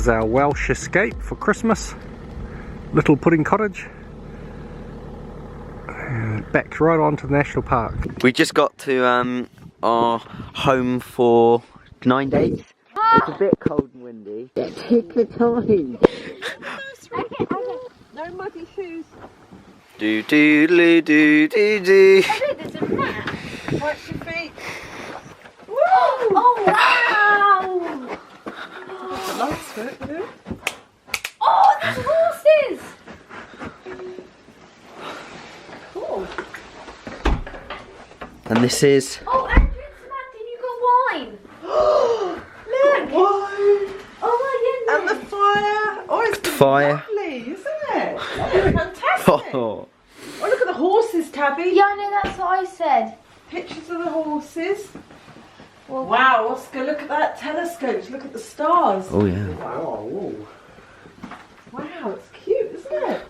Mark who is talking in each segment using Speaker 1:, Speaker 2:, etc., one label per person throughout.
Speaker 1: is our Welsh escape for Christmas. Little pudding cottage. And back right onto the national park.
Speaker 2: We just got to our home for 9 days. It's a bit cold and windy. Take the time.
Speaker 3: No muddy shoes.
Speaker 2: Do do do do do do.
Speaker 3: There's a mat. Watch your feet. Woo! Oh wow! That's a nice foot, isn't it? Oh, there's horses! Cool.
Speaker 2: And this is.
Speaker 3: Oh, Andrew and Samantha, you got wine. Look! Wine! Oh my goodness! And the fire! Oh, it's
Speaker 2: Fire.
Speaker 3: lovely, isn't it? Oh, fantastic!
Speaker 2: Oh.
Speaker 3: Oh, look at the horses, Tabby.
Speaker 4: Yeah, I know, that's what I said.
Speaker 3: Pictures of the horses. Well, wow, Oscar, look at that telescope. Look at the stars.
Speaker 2: Oh yeah.
Speaker 3: Wow. Wow, it's cute, isn't it?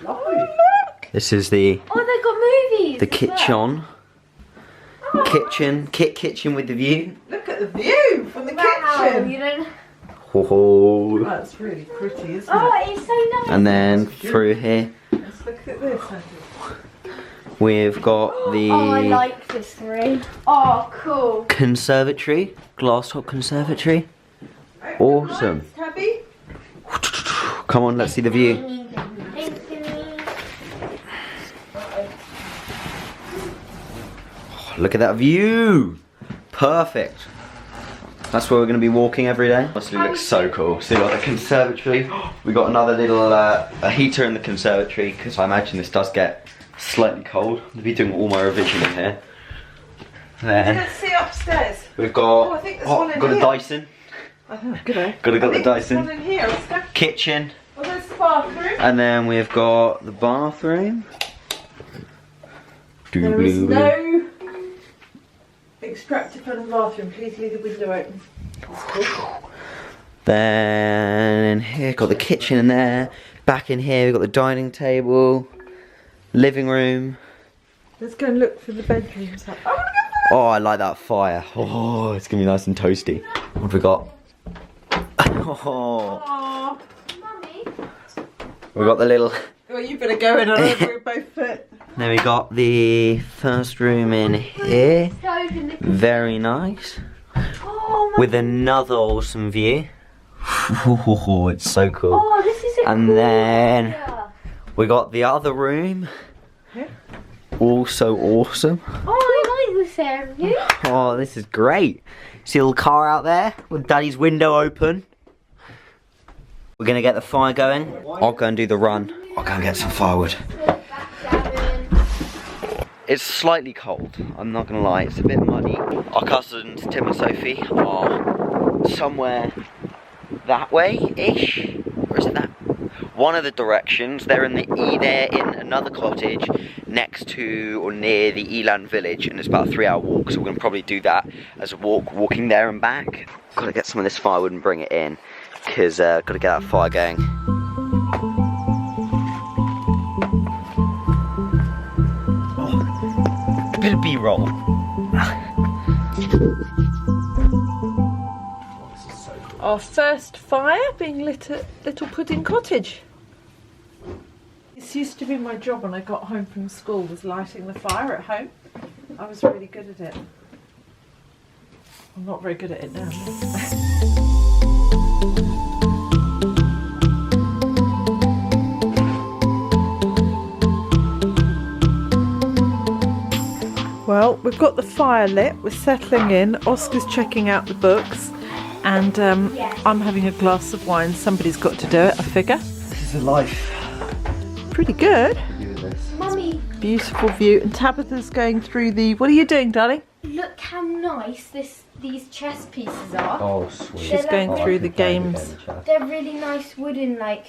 Speaker 3: Lovely. Oh, look.
Speaker 2: This is the
Speaker 4: Oh, they've got movies.
Speaker 2: the kitchen.
Speaker 3: Oh,
Speaker 2: Kitchen with the view.
Speaker 3: look at the view from the kitchen.
Speaker 4: You don't...
Speaker 2: Oh.
Speaker 3: That's really pretty, isn't
Speaker 4: Oh,
Speaker 3: it?
Speaker 4: it's so nice.
Speaker 2: And then through here
Speaker 3: Let's look at this, Andrew.
Speaker 2: we've got the
Speaker 4: Oh, I like this room. Oh, cool.
Speaker 2: conservatory, glass top conservatory. Awesome.
Speaker 3: Lights, Tabby.
Speaker 2: Come on, let's see the view. Look at that view! Perfect. That's where we're going to be walking every day. Honestly, looks so cool. So we got the conservatory. We got another little a heater in the conservatory because I imagine this does get slightly cold. I'll be doing all my revision in here. Then
Speaker 3: Let's see upstairs.
Speaker 2: we've got
Speaker 3: Oh, I think there's one in
Speaker 2: got a
Speaker 3: here.
Speaker 2: Dyson.
Speaker 3: Oh, good eh?
Speaker 2: Got the
Speaker 3: I think
Speaker 2: Dyson.
Speaker 3: there's one in here, Oscar.
Speaker 2: Kitchen.
Speaker 3: Oh, there's the bathroom.
Speaker 2: And then we've got the bathroom.
Speaker 3: There is no extractor from the bathroom. Please leave the window open. That's cool.
Speaker 2: Then here, got the kitchen in there. Back in here, we've got the dining table, living room.
Speaker 3: Let's go and look for the bedrooms. Oh, look at that!
Speaker 2: Oh, I like that fire. Oh, it's gonna be nice and toasty. What have we got? Oh,
Speaker 3: Aww.
Speaker 4: Mummy.
Speaker 2: we got the little.
Speaker 3: Well, you better go in. I don't know if we both fit.
Speaker 2: Then we got the first room in here.
Speaker 4: Stove in the...
Speaker 2: Very nice.
Speaker 4: Oh,
Speaker 2: With another awesome view. Oh, it's so cool.
Speaker 4: Oh, this is a
Speaker 2: And
Speaker 4: cool
Speaker 2: then
Speaker 4: area.
Speaker 2: we got the other room.
Speaker 3: Yeah.
Speaker 2: Also awesome.
Speaker 4: Oh, I like this area.
Speaker 2: Oh, this is great. See a little car out there with Daddy's window open. We're gonna get the fire going. I'll go and do the run. I'll go and get some firewood. It's slightly cold, I'm not gonna lie, it's a bit muddy. Our cousins, Tim and Sophie, are somewhere that way-ish, or is it that? One of the directions. They're in another cottage next to or near the Elan village, and it's about a 3-hour walk, so we're gonna probably do that as a walking there and back. Gotta get some of this firewood and bring it in, because gotta get that fire going. A bit of B-roll.
Speaker 3: Our first fire being lit at Little Pudding Cottage. This used to be my job when I got home from school, was lighting the fire at home. I was really good at it. I'm not very good at it now. Well, we've got the fire lit, we're settling in, Oscar's checking out the books, and I'm having a glass of wine. Somebody's got to do it, I figure.
Speaker 2: This is a life.
Speaker 3: Pretty good.
Speaker 4: Mummy,
Speaker 3: Beautiful view, and Tabitha's going through the... What are you doing, darling?
Speaker 4: look how nice these chess pieces are.
Speaker 2: Oh, sweet.
Speaker 3: She's going through the games.
Speaker 4: They're really nice wooden, like...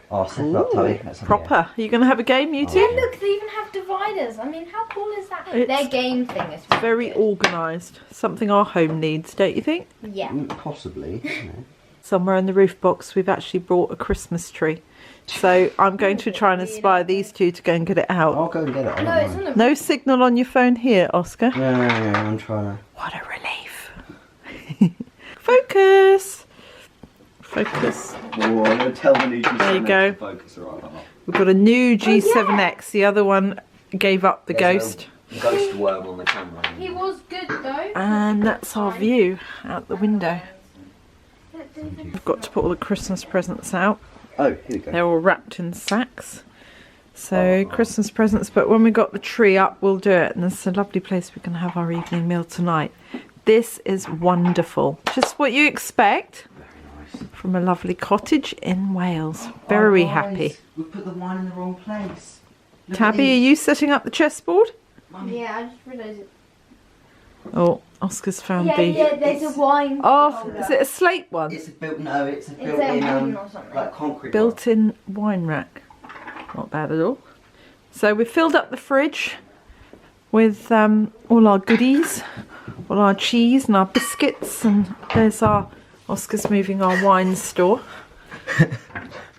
Speaker 2: Oh, set it up, Tubby. That's
Speaker 3: Proper. Are you going to have a game, you two?
Speaker 4: Yeah, look, they even have dividers. I mean, how cool is that?
Speaker 3: It's
Speaker 4: Their game thing is
Speaker 3: very
Speaker 4: good.
Speaker 3: organised. Something our home needs, don't you think?
Speaker 4: Yeah.
Speaker 2: Possibly.
Speaker 3: Somewhere in the roof box we've actually brought a Christmas tree. So I'm going to try and inspire these two to go and get it out.
Speaker 2: I'll go and get it.
Speaker 4: No, it's on the
Speaker 3: No signal on your phone here, Oscar.
Speaker 2: Yeah, I'm trying to.
Speaker 3: What a relief. Focus. Focus.
Speaker 2: Oh, I'm going to tell the new G7X
Speaker 3: There you go.
Speaker 2: to focus. All right.
Speaker 3: We've got a new G7X. The other one gave up the ghost.
Speaker 2: No ghost worm on the camera.
Speaker 4: He was good though.
Speaker 3: And that's our view out the window. We've got to put all the Christmas presents out.
Speaker 2: Oh, here we go.
Speaker 3: They're all wrapped in sacks. So Christmas presents, but when we got the tree up, we'll do it. And it's a lovely place we can have our evening meal tonight. This is wonderful. Just what you expect from a lovely cottage in Wales. Very happy.
Speaker 2: We put the wine in the wrong place.
Speaker 3: Tabby, are you setting up the chessboard?
Speaker 4: Yeah, I just realised it.
Speaker 3: Oh, Oscar's found
Speaker 4: Yeah, there's a wine.
Speaker 3: Oh, is it a slate one?
Speaker 2: It's a built-in
Speaker 4: It's a wooden or something.
Speaker 2: like concrete.
Speaker 3: Built-in wine rack. Not bad at all. So we filled up the fridge with all our goodies, all our cheese and our biscuits, and there's our Oscar's moving our wine store.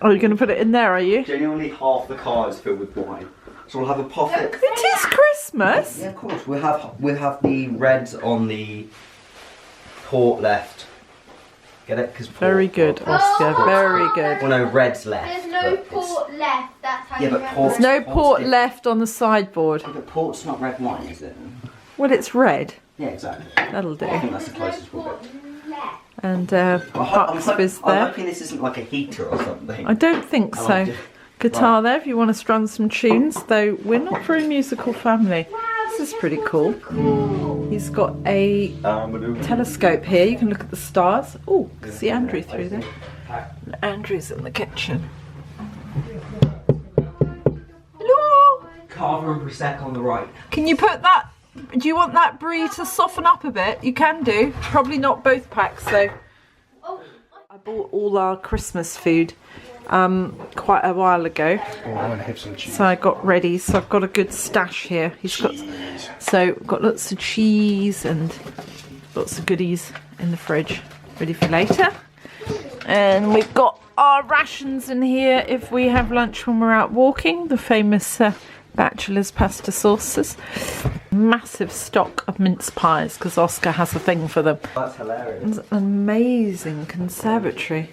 Speaker 3: Are you going to put it in there, are you?
Speaker 2: Genuinely half the car is filled with wine. So we'll have a pocket.
Speaker 3: It is Christmas!
Speaker 2: Yeah, of course. We'll have the reds on the port left. Get it? Because
Speaker 3: Very good, Oscar, very good.
Speaker 2: Well, no, red's left.
Speaker 4: There's no port left. That's how
Speaker 2: Yeah,
Speaker 4: you
Speaker 2: but
Speaker 4: remember.
Speaker 2: port-
Speaker 3: There's no
Speaker 2: Port's
Speaker 3: port
Speaker 2: different.
Speaker 3: left on the sideboard.
Speaker 2: But port's not red wine, is it?
Speaker 3: Well, it's red.
Speaker 2: Yeah, exactly.
Speaker 3: That'll do.
Speaker 2: I think that's the closest we'll get.
Speaker 3: And
Speaker 2: I'm
Speaker 3: Bucks is there.
Speaker 2: hoping this isn't like a heater or something.
Speaker 3: I don't think
Speaker 2: I
Speaker 3: so.
Speaker 2: like it.
Speaker 3: Guitar there if you want to strum some tunes, though we're not a very musical family. This is pretty cool. He's got a telescope here, you can look at the stars. Oh, you can see Andrew through there. And Andrew's in the kitchen. Hello!
Speaker 2: Carver and Prosecco on the right.
Speaker 3: Can you put that, do you want that brie to soften up a bit? You can do. Probably not both packs though. I bought all our Christmas food quite a while ago.
Speaker 1: Oh, I want to have some cheese.
Speaker 3: So I got ready, so I've got a good stash here. So we've got lots of cheese and lots of goodies in the fridge, ready for later. And we've got our rations in here if we have lunch when we're out walking, the famous bachelor's pasta sauces. Massive stock of mince pies because Oscar has a thing for them.
Speaker 2: That's hilarious.
Speaker 3: It's an amazing conservatory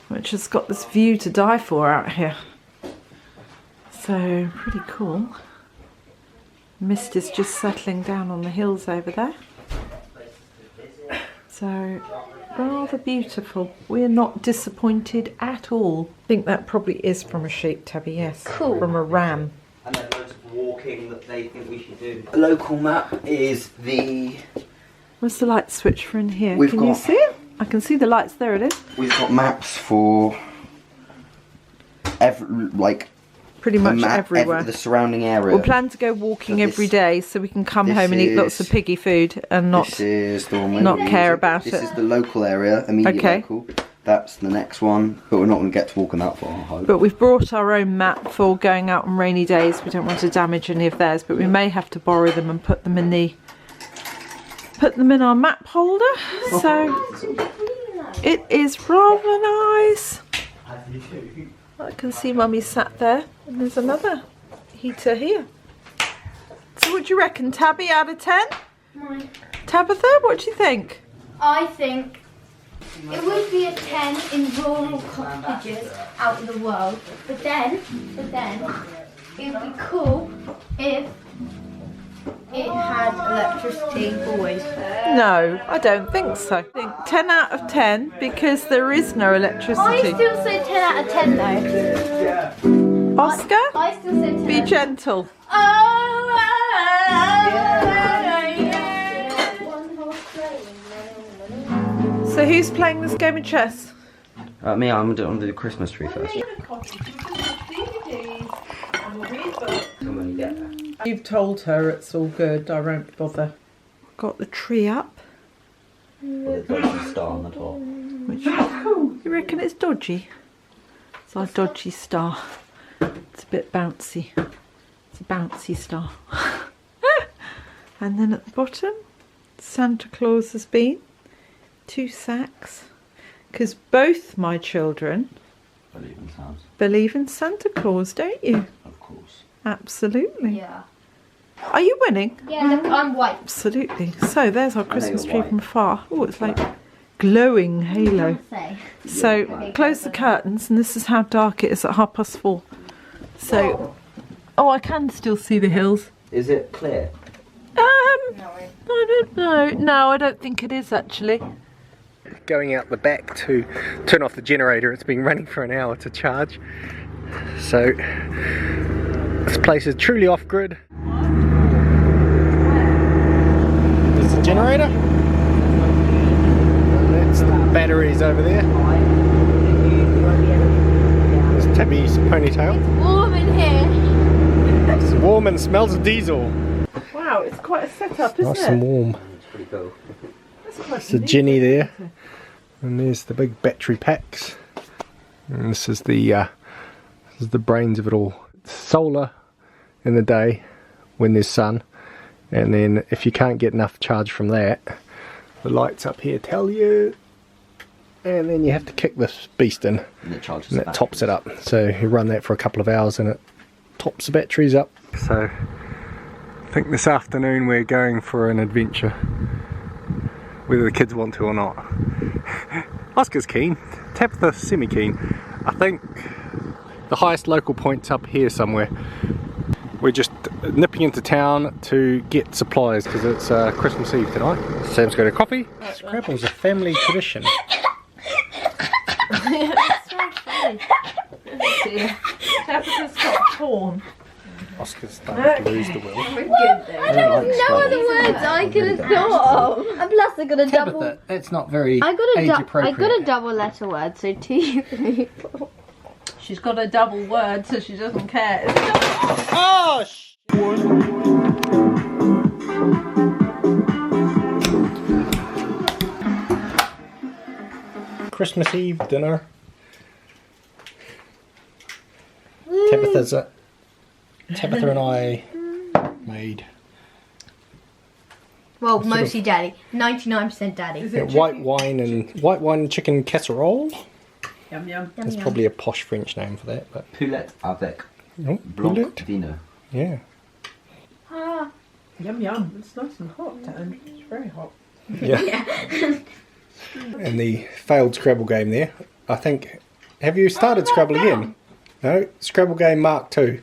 Speaker 3: which has got this view to die for out here. So pretty cool. Mist is just settling down on the hills over there. So rather beautiful. We're not disappointed at all. I think that probably is from a sheep, Tabby, yes.
Speaker 4: Cool.
Speaker 3: From a ram.
Speaker 2: And then loads of walking that they think we should do. The local map is the...
Speaker 3: Where's the light switch for in here?
Speaker 2: We've
Speaker 3: Can you
Speaker 2: got-
Speaker 3: see it? I can see the lights, there it is.
Speaker 2: We've got maps for
Speaker 3: Pretty much everywhere.
Speaker 2: the surrounding area.
Speaker 3: We'll plan to go walking
Speaker 2: So
Speaker 3: every
Speaker 2: this-
Speaker 3: day so we can come
Speaker 2: this
Speaker 3: home and eat lots of
Speaker 2: is-
Speaker 3: piggy food and not
Speaker 2: This is the one we're
Speaker 3: not
Speaker 2: using.
Speaker 3: care about
Speaker 2: This
Speaker 3: it.
Speaker 2: is the local area, immediate
Speaker 3: Okay.
Speaker 2: local. That's the next one, but we're not going to get to walking that far, I hope.
Speaker 3: But we've brought our own map for going out on rainy days. We don't want to damage any of theirs, but we may have to borrow them and put them in our map holder. So it is rather nice. I can see Mummy sat there, and there's another heater here. So what do you reckon, Tabby, out of 10?
Speaker 4: Mine.
Speaker 3: Tabitha, what do you think?
Speaker 4: I think it would be a 10 in rural cottages out in the world, but then it would be cool if it had electricity always.
Speaker 3: No, I don't think so. I think 10 out of 10 because there is no
Speaker 4: I
Speaker 3: electricity.
Speaker 4: still say 10 out of 10 though.
Speaker 3: Oscar,
Speaker 4: I still say 10.
Speaker 3: be gentle. So who's playing this game of chess?
Speaker 2: Me, I'm going to do the Christmas tree first. When you get there.
Speaker 3: You've told her it's all good, I won't bother. Got the tree up.
Speaker 2: With a dodgy star on the top.
Speaker 3: Which, you reckon it's dodgy? It's our dodgy star. It's a bit bouncy. It's a bouncy star. And then at the bottom, Santa Claus has been. 2 sacks. Because both my children believe in Santa Claus, don't you?
Speaker 2: Of course.
Speaker 3: Absolutely.
Speaker 4: Yeah.
Speaker 3: Are you winning?
Speaker 4: Yeah, look, I'm white.
Speaker 3: Absolutely. So there's our Christmas
Speaker 2: you're
Speaker 3: tree
Speaker 2: white.
Speaker 3: from far. Oh, it's like glowing halo.
Speaker 4: Say.
Speaker 3: So close the curtains, and this is how dark it is at 4:30. So, oh, I can still see the hills.
Speaker 2: Is it clear?
Speaker 3: I don't know. No, I don't think it is actually.
Speaker 1: Going out the back to turn off the generator. It's been running for an hour to charge. So this place is truly off-grid. There's the generator. And that's the batteries over there. There's Tabby's ponytail.
Speaker 4: It's warm in here.
Speaker 1: It's warm and smells of diesel.
Speaker 3: Wow, it's quite a setup, isn't
Speaker 1: Nice
Speaker 3: it?
Speaker 1: and warm.
Speaker 2: It's pretty cool.
Speaker 1: There's the Jenny there. And there's the big battery packs. And this is the brains of it all. It's solar in the day when there's sun, and then if you can't get enough charge from that, the lights up here tell you, and then you have to kick this beast in,
Speaker 2: And it charges
Speaker 1: and
Speaker 2: the
Speaker 1: it tops it up. So you run that for a couple of hours and it tops the batteries up. So I think this afternoon we're going for an adventure, whether the kids want to or not. Oscar's keen, Tabitha's semi-keen. I think the highest local point's up here somewhere. We're just nipping into town to get supplies because it's Christmas Eve tonight. Sam's got a coffee. Scrabble's a family tradition.
Speaker 3: Tabitha's got torn.
Speaker 1: Oscar's starting to lose the will.
Speaker 4: I don't know other words I could have thought of. And plus I got a double.
Speaker 1: Tabitha, that's not very
Speaker 4: I
Speaker 1: age appropriate.
Speaker 4: got a double letter word, so 2, 3, 4.
Speaker 3: She's got a double word, so she doesn't care.
Speaker 1: Oh, Christmas Eve dinner. Tabitha and I made
Speaker 4: Well, mostly daddy. 99% daddy.
Speaker 1: white wine and chicken casserole.
Speaker 3: Yum yum.
Speaker 1: That's probably a posh French name for that, but
Speaker 2: Poulet avec
Speaker 1: oh,
Speaker 2: blanc
Speaker 1: poulet.
Speaker 2: vino.
Speaker 1: Yeah.
Speaker 4: Ah.
Speaker 3: Yum yum. It's nice and hot, Dan. It's very hot.
Speaker 1: Yeah. And the failed Scrabble game there. I think. Have you started Scrabble again? No, Scrabble game Mark 2.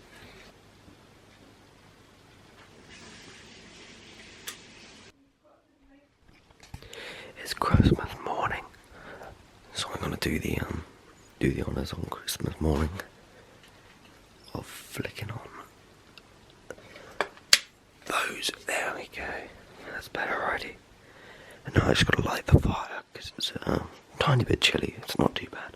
Speaker 2: It's Christmas morning, so I'm gonna do the honours on Christmas morning of flicking on those. There we go. That's better already. And now I just gotta light the fire because it's a tiny bit chilly. It's not too bad.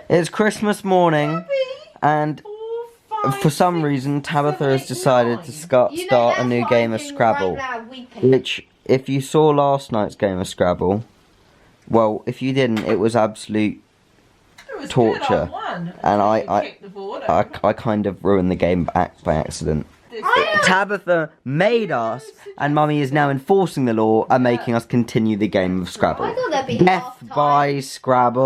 Speaker 2: It's Christmas morning, and for some reason Tabitha has decided to start a new game of Scrabble. Which, if you saw last night's game of Scrabble, well, if you didn't, it was absolute torture. And I kind of ruined the game by accident. Tabitha made us, and Mummy is now enforcing the law and making us continue the game of Scrabble.
Speaker 4: I thought that'd be
Speaker 2: Death by Scrabble.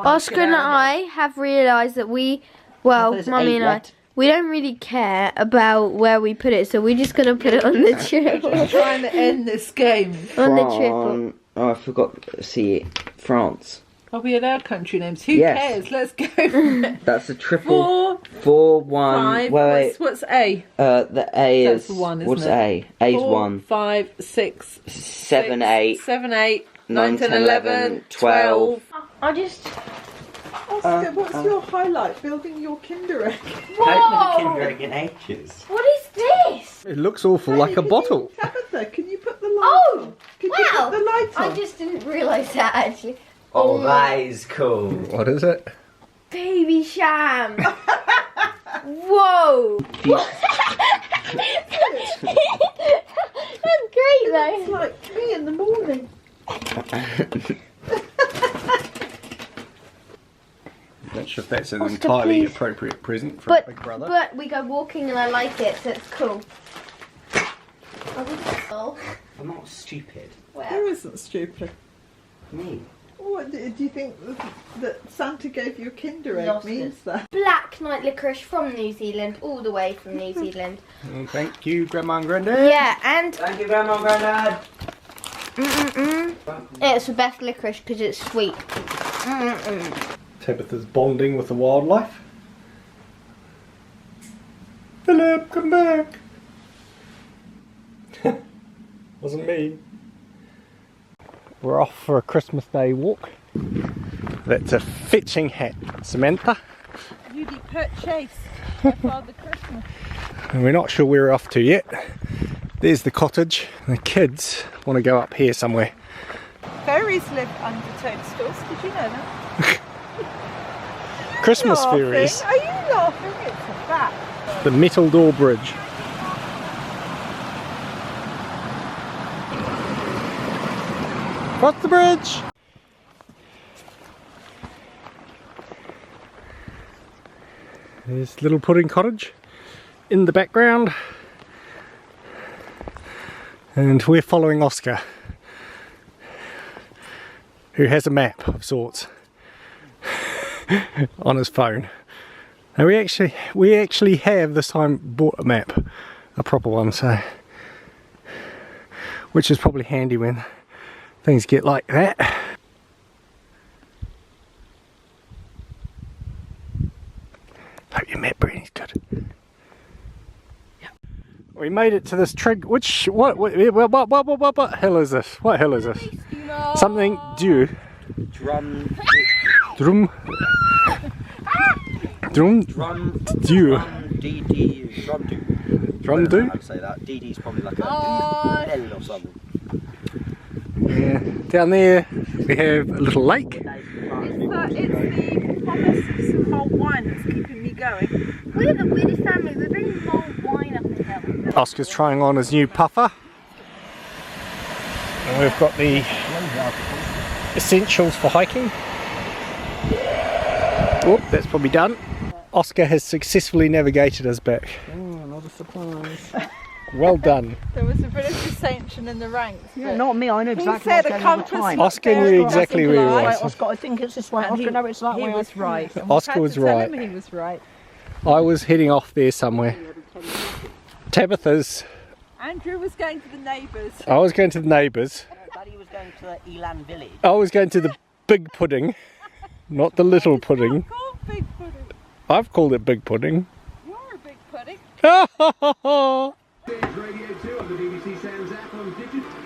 Speaker 4: Oscar and I have realised that Mummy and I, we don't really care about where we put it, so we're just going to put it on the triple.
Speaker 3: We're trying to end this game.
Speaker 4: On the triple.
Speaker 2: Oh, I forgot. See, France.
Speaker 3: Are we allowed country names? Who
Speaker 2: Yes.
Speaker 3: cares? Let's go for it.
Speaker 2: That's a triple. 4, 1.
Speaker 3: 5.
Speaker 2: Wait.
Speaker 3: What's A?
Speaker 2: The A
Speaker 3: That's
Speaker 2: is.
Speaker 3: the one, isn't
Speaker 2: what's
Speaker 3: it?
Speaker 2: A? A's
Speaker 3: 4,
Speaker 2: 1.
Speaker 3: 5, 6,
Speaker 2: 7, 8.
Speaker 3: 7, 8,
Speaker 2: 9, 10, 11, 12.
Speaker 4: I just...
Speaker 3: Oscar, what's your highlight? Building your Kinder Egg.
Speaker 4: Whoa!
Speaker 2: in ages.
Speaker 4: What is this?
Speaker 1: It looks awful like a bottle.
Speaker 3: Tabitha, can you put the light
Speaker 4: Oh!
Speaker 3: on? Can you
Speaker 4: Wow!
Speaker 3: put the light on?
Speaker 4: I just didn't realise that actually.
Speaker 2: Oh, that is cool.
Speaker 1: What is it?
Speaker 4: Baby sham! Whoa! That's great though.
Speaker 3: It's like me in the morning.
Speaker 1: Not sure if that's an
Speaker 4: Oscar,
Speaker 1: entirely
Speaker 4: please.
Speaker 1: appropriate present for a big brother.
Speaker 4: But we go walking and I like it, so it's cool. Oh,
Speaker 2: I'm not stupid.
Speaker 3: Who isn't stupid?
Speaker 2: Me.
Speaker 3: What do you think that Santa gave you a Kinder Egg means that?
Speaker 4: Black night licorice from New Zealand, all the way from New Zealand.
Speaker 1: Oh, thank you, Grandma and Grandad.
Speaker 4: Yeah, and
Speaker 2: Thank you, Grandma and Grandad.
Speaker 4: it's the best licorice because it's sweet.
Speaker 1: Tabitha's bonding with the wildlife. Philip, come back. Wasn't me. We're off for a Christmas Day walk. That's a fetching hat, Samantha.
Speaker 3: Beauty purchased for Father Christmas.
Speaker 1: And we're not sure where we're off to yet. There's the cottage. The kids want to go up here somewhere.
Speaker 3: Fairies live under toadstools, did you know that?
Speaker 1: Christmas fairies.
Speaker 3: Are you laughing? It's a fact.
Speaker 1: The metal door bridge. Cross the bridge! There's Little Pudding Cottage in the background. And we're following Oscar, who has a map of sorts on his phone. And we actually have this time bought a map, a proper one, so which is probably handy when things get like that. Hope your map reading's good. We made it to this trig. What hell is this? What hell is this? Something due.
Speaker 2: Drum.
Speaker 1: Drum. Drum. Due.
Speaker 2: DD. Drum do.
Speaker 1: Drum do?
Speaker 2: I'd say that. DD's probably like a L or something.
Speaker 1: Yeah. Down there we have a little lake.
Speaker 3: It's the promise of some mulled wine that's keeping me going.
Speaker 4: We're the weirdest family. We're bringing mulled wine up the hill.
Speaker 1: Oscar's trying on his new puffer. And we've got the essentials for hiking. Oh, that's probably done. Oscar has successfully navigated us back.
Speaker 2: Oh, another surprise.
Speaker 1: Well done.
Speaker 3: There was a bit of dissension in the ranks.
Speaker 2: Yeah, not me, I know exactly
Speaker 3: He said
Speaker 2: what's
Speaker 3: a
Speaker 2: going on all the
Speaker 3: compass.
Speaker 2: time.
Speaker 1: Oscar knew exactly where he was.
Speaker 2: Oscar, I think it's this way.
Speaker 3: And
Speaker 2: Oscar, no, it's that way.
Speaker 3: He was right. And
Speaker 1: Oscar
Speaker 3: we had
Speaker 1: was
Speaker 3: to tell
Speaker 1: right.
Speaker 3: him he was right.
Speaker 1: I was heading off there somewhere. Tabitha's.
Speaker 3: Andrew was going to the neighbours.
Speaker 1: I was going to the neighbours.
Speaker 2: Daddy was going to the Elan village.
Speaker 1: I was going to the big pudding, not the little pudding.
Speaker 3: It's not called Big Pudding.
Speaker 1: I've called it big pudding.
Speaker 3: You're a big pudding.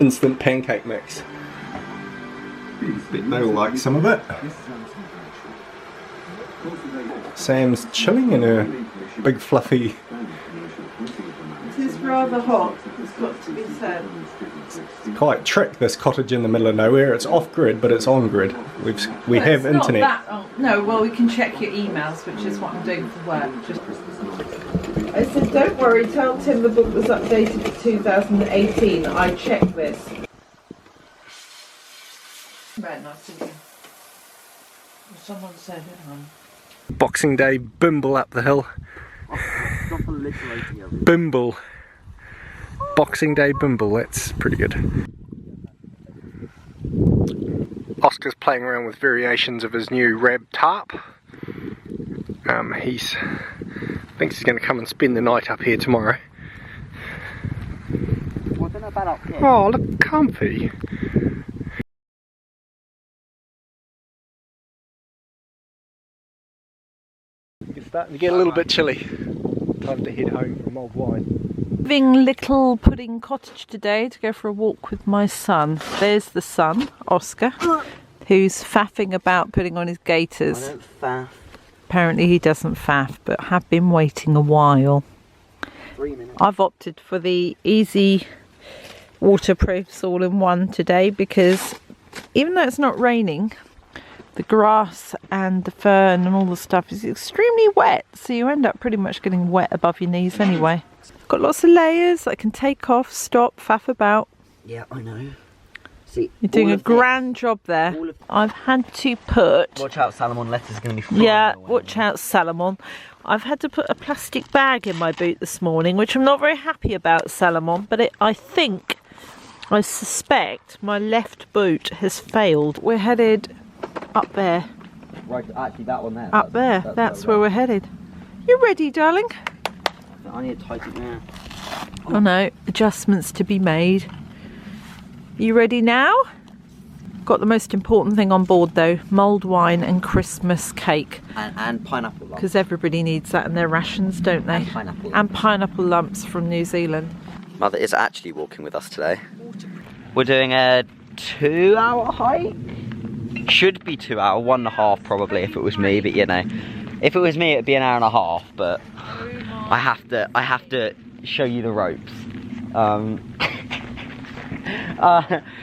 Speaker 3: Instant
Speaker 1: pancake mix. Bet they'll like some of it. Sam's chilling in her big fluffy.
Speaker 3: It is rather hot, it's got to be said.
Speaker 1: Quite trick, this cottage in the middle of nowhere. It's off grid, but it's on grid. We have
Speaker 3: It's not
Speaker 1: internet.
Speaker 3: that, no, well, we can check your emails, which is what I'm doing for work. I said, don't worry, tell Tim the book was updated for 2018. I checked this. Very nice of you. Someone said it,
Speaker 1: Boxing Day bimble up the hill.
Speaker 2: Stop alliterating everything.
Speaker 1: Bimble. Boxing Day bimble, that's pretty good. Oscar's playing around with variations of his new Rab tarp. He thinks he's going to come and spend the night up here tomorrow.
Speaker 2: Well, I don't know about up here.
Speaker 1: Oh, look comfy. It's starting to get a little bit chilly. Time to head home for mulled wine.
Speaker 3: Leaving Little Pudding Cottage today to go for a walk with my son. There's the son, Oscar, who's faffing about putting on his gaiters.
Speaker 2: I don't faff.
Speaker 3: Apparently he doesn't faff, but have been waiting a while.
Speaker 2: 3 minutes.
Speaker 3: I've opted for the easy waterproofs all-in-one today because even though it's not raining, the grass and the fern and all the stuff is extremely wet, so you end up pretty much getting wet above your knees anyway. Got lots of layers I can take off, stop, faff about.
Speaker 2: Yeah, I know. See,
Speaker 3: You're doing a grand job there. I've had to put...
Speaker 2: Watch out, Salomon letters are going to be flying
Speaker 3: Yeah,
Speaker 2: away.
Speaker 3: watch out, Salomon. I've had to put a plastic bag in my boot this morning, which I'm not very happy about, Salomon, but I suspect my left boot has failed. We're headed Up there.
Speaker 2: Right, actually that one there.
Speaker 3: Up there. That's where we're headed. You ready, darling?
Speaker 2: I need to tighten it now.
Speaker 3: Oh no, adjustments to be made. You ready now? Got the most important thing on board though, mulled wine and Christmas cake.
Speaker 2: And pineapple lumps.
Speaker 3: Because everybody needs that in their rations, don't they? And pineapple lumps from New Zealand.
Speaker 2: Mother is actually walking with us today. We're doing a 2-hour hike? Should be 2 hour, 1.5 probably if it was me, but you know. If it was me it'd be an hour and a half, but I have to show you the ropes.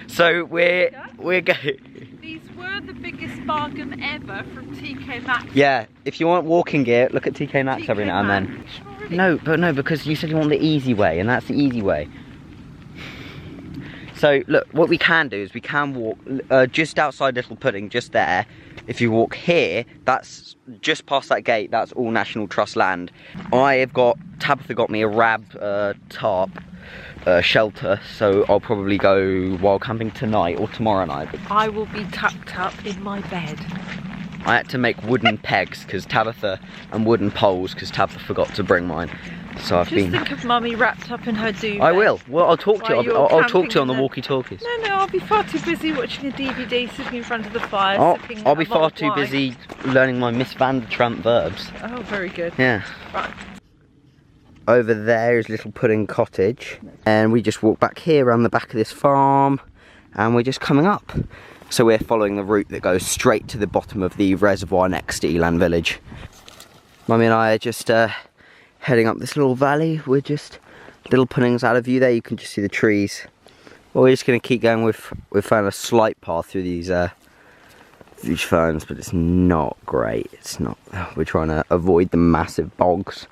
Speaker 2: So we're going.
Speaker 3: These were the biggest bargain ever from TK Maxx.
Speaker 2: Yeah, if you want walking gear, look at TK Maxx every now and then. No, because you said you want the easy way, and that's the easy way. So look, what we can do is we can walk just outside Little Pudding, just there. If you walk here, that's just past that gate, that's all National Trust land. Tabitha got me a rab tarp shelter, so I'll probably go wild camping tonight or tomorrow night.
Speaker 3: I will be tucked up in my bed.
Speaker 2: I had to make wooden pegs because Tabitha, and wooden poles because Tabitha forgot to bring mine. So I've been.
Speaker 3: Just think of Mummy wrapped up in her duvet.
Speaker 2: I will. Well, I'll talk to you. I'll talk to you on the walkie-talkies.
Speaker 3: No, I'll be far too busy watching a DVD, sitting in front of the fire.
Speaker 2: I'll be far too busy learning my Miss Van der Tramp verbs.
Speaker 3: Oh, very good.
Speaker 2: Yeah.
Speaker 3: Right.
Speaker 2: Over there is Little Pudding Cottage, and we just walk back here around the back of this farm, and we're just coming up. So we're following the route that goes straight to the bottom of the reservoir next to Elan village. Mummy and I are just heading up this little valley. We're just, Little Pudding's out of view there, you can just see the trees. Well, we're just going to keep going. We've found a slight path through these ferns, but it's not great. It's not. We're trying to avoid the massive bogs,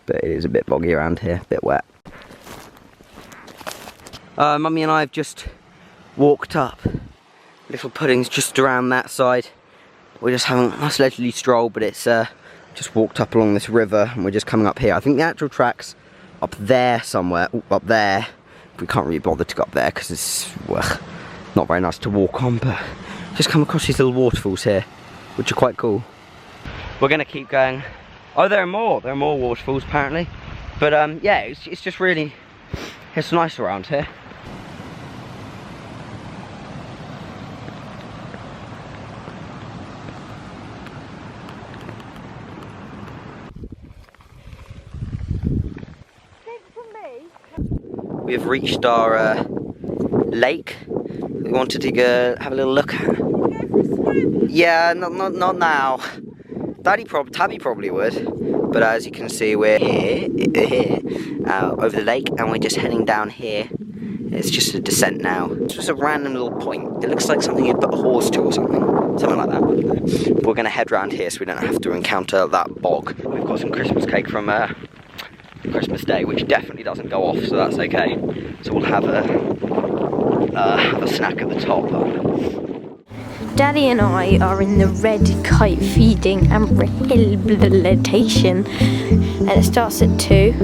Speaker 2: but it is a bit boggy around here, a bit wet. Mummy and I have just walked up. Little Pudding's just around that side. We're just having a leisurely stroll, but it's just walked up along this river, and we're just coming up here. I think the actual track's up there somewhere. Ooh, up there. We can't really bother to go up there because it's not very nice to walk on, but just come across these little waterfalls here, which are quite cool. We're gonna keep going. Oh, there are more waterfalls apparently, but yeah, it's just really, it's nice around here. We have reached our lake we wanted to go have a little look at. Yeah, not now. Tabby probably would, but as you can see, we're here over the lake, and we're just heading down here. It's just a descent now. This was a random little point. It looks like something you'd put a horse to or something like that. But we're going to head round here so we don't have to encounter that bog. We've got some Christmas cake from Christmas Day, which definitely doesn't go off, so that's okay. So we'll have a snack at the top.
Speaker 4: Daddy and I are in the red kite feeding and rehabilitation, and it starts at 2.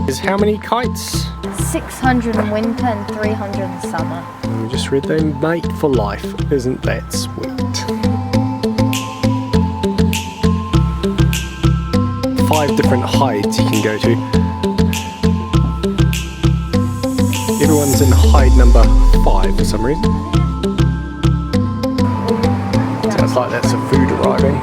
Speaker 1: Is how many kites?
Speaker 4: 600 in winter and 300 in summer.
Speaker 1: And we just read they're made for life. Isn't that sweet? 5 different hides you can go to. Everyone's in hide number 5 for some reason. Sounds like that's some food arriving.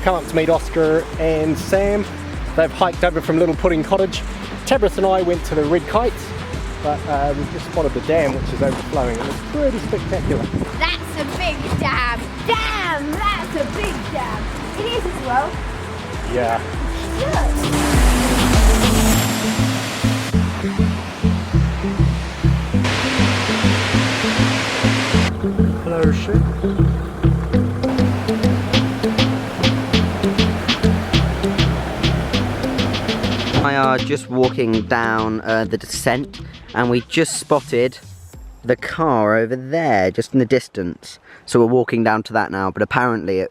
Speaker 1: Come up to meet Oscar and Sam. They've hiked over from Little Pudding Cottage. Tabitha and I went to the red kites, but we've just spotted the dam which is overflowing. It looks pretty spectacular.
Speaker 4: That's a big dam! Damn! That's a big dam! It is as well.
Speaker 1: Yeah.
Speaker 4: Look!
Speaker 1: ocean.
Speaker 2: I are just walking down the descent, and we just spotted the car over there, just in the distance. So we're walking down to that now, but apparently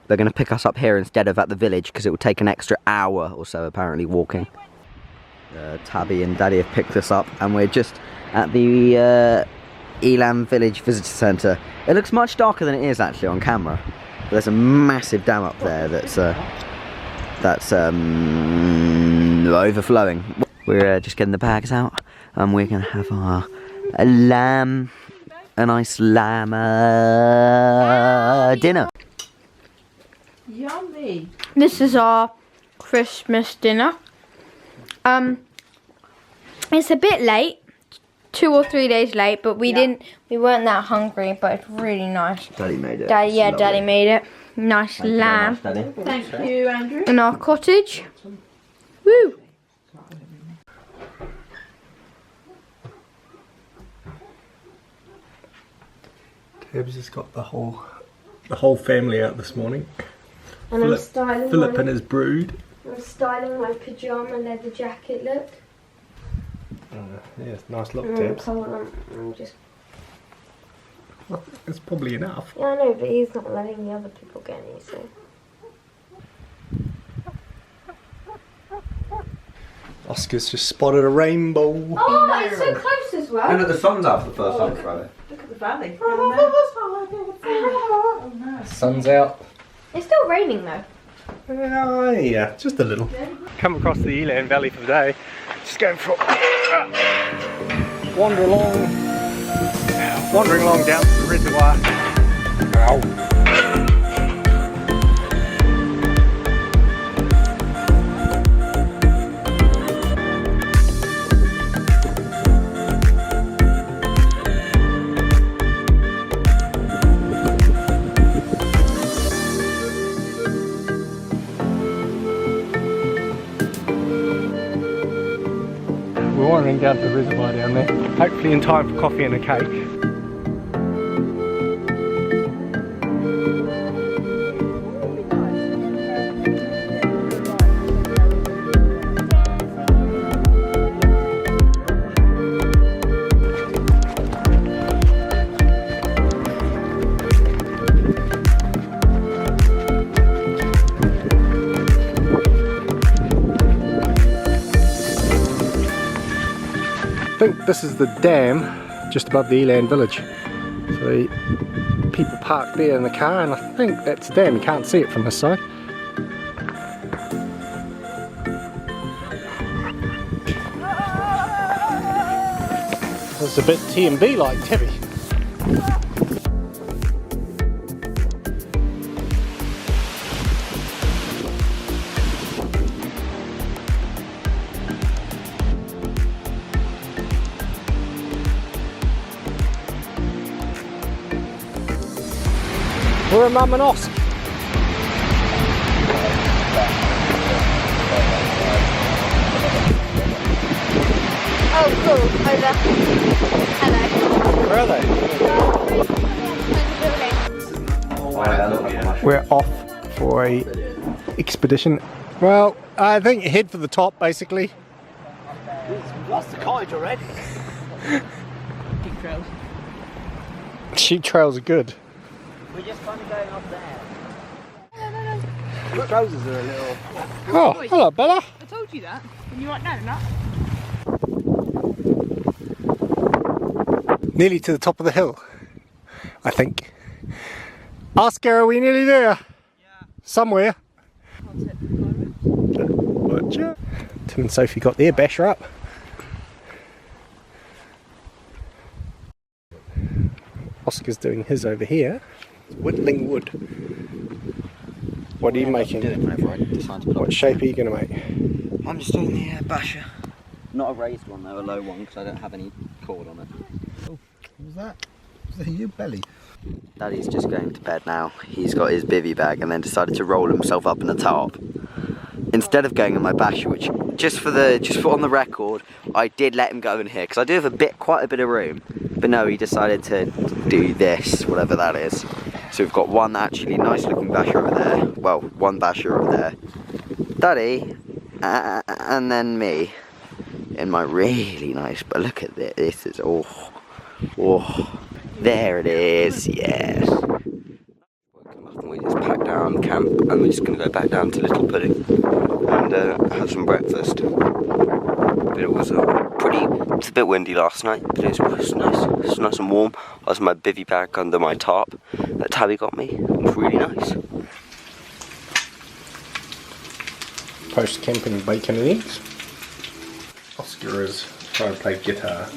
Speaker 2: they're going to pick us up here instead of at the village, because it will take an extra hour or so apparently walking. Tabby and Daddy have picked us up, and we're just at the Elan Village Visitor Centre. It looks much darker than it is actually on camera. But there's a massive dam up there that's overflowing. We're just getting the bags out, and we're gonna have our lamb, a nice lamb dinner.
Speaker 3: Yummy.
Speaker 4: This is our Christmas dinner. It's a bit late, 2 or 3 days late, but we weren't that hungry, but it's really nice.
Speaker 2: Daddy made it.
Speaker 4: Daddy made it. Nice lamb.
Speaker 3: Thank you, Andrew.
Speaker 4: In our cottage. Woo!
Speaker 1: Tibbs has got the whole family out this morning.
Speaker 4: And I'm styling
Speaker 1: Philip and his brood.
Speaker 4: I'm styling my pyjama leather jacket look.
Speaker 1: Yes, nice look, Tibbs.
Speaker 4: I'm just...
Speaker 1: Well, it's probably enough.
Speaker 4: Yeah, I know, but he's not letting the other people get any, so...
Speaker 1: Oscar's just spotted a rainbow.
Speaker 4: Oh, it's so close as well.
Speaker 2: Look, the sun's out for the first time Friday.
Speaker 3: Look at the valley.
Speaker 1: Sun's out.
Speaker 4: It's still raining though.
Speaker 1: Yeah, just a little. Come across the Elan Valley for the day. Just going for wandering along down to the reservoir. Ow. We're wandering down to the reservoir down there, hopefully in time for coffee and a cake. I think this is the dam just above the Elan village. So people park there in the car, and I think that's the dam. You can't see it from this side. It's a bit T&B like, Tibby. We're a Mum and Oscar.
Speaker 4: Oh, cool. Over. Hello.
Speaker 1: Where are they? We're off for a expedition. Well, I think head for the top, basically.
Speaker 2: Lost the cottage already.
Speaker 3: Sheep trails.
Speaker 1: Sheep trails are good.
Speaker 2: We're just kind of going up there. The trousers are a little...
Speaker 1: Oh, hello, Bella.
Speaker 3: I told you that. And you weren't knowing that.
Speaker 1: Nearly to the top of the hill, I think. Oscar, are we nearly there? Yeah. Somewhere. Gotcha. Tim and Sophie got their basher up. Oscar's doing his over here. Whittling wood. What are you making? What shape are you going to make?
Speaker 2: I'm just doing the basher. Not a raised one though, a low one, because I don't have any cord on it.
Speaker 5: Oh, what was that? Was that your belly?
Speaker 2: Daddy's just going to bed now. He's got his bivvy bag and then decided to roll himself up in the tarp. Instead of going in my basher, which just for on the record, I did let him go in here because I do have quite a bit of room. But no, he decided to do this, whatever that is. So we've got one actually nice looking basher over there. Well, one basher over there. Daddy, and then me in my really nice. But look at this. This is there it is. Yes. We just packed down camp and we're just going to go back down to Little Pudding and have some breakfast. But it was it's a bit windy last night, but it was nice. It was nice and warm. I was in my bivvy bag under my tarp that Tabby got me. It was really nice.
Speaker 1: Post camping bacon and eggs. Oscar is trying to play guitar.